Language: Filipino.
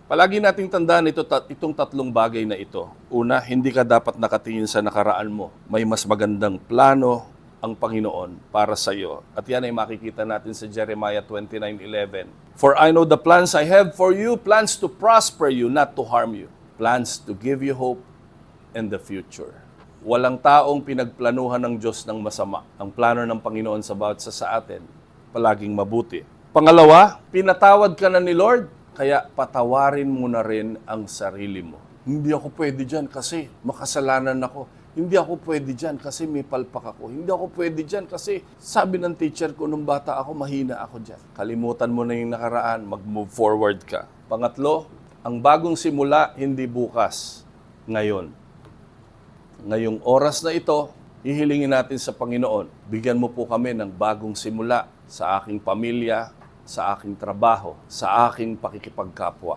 Palagi nating tandaan itong tatlong bagay na ito. Una, hindi ka dapat nakatingin sa nakaraan mo. May mas magandang plano ang Panginoon para sa iyo. At yan ay makikita natin sa Jeremiah 29:11. For I know the plans I have for you, plans to prosper you, not to harm you. Plans to give you hope and the future. Walang taong pinagplanuhan ng Diyos ng masama. Ang plano ng Panginoon sa bawat sa atin, palaging mabuti. Pangalawa, pinatawad ka na ni Lord, kaya patawarin mo na rin ang sarili mo. Hindi ako pwede dyan kasi makasalanan ako. Hindi ako pwede dyan kasi may palpak ako. Hindi ako pwede dyan kasi sabi ng teacher ko nung bata ako, mahina ako dyan. Kalimutan mo na yung nakaraan, mag-move forward ka. Pangatlo, ang bagong simula, hindi bukas, ngayon. Ngayong oras na ito, hihilingin natin sa Panginoon, bigyan mo po kami ng bagong simula sa aking pamilya, sa aking trabaho, sa aking pakikipagkapwa.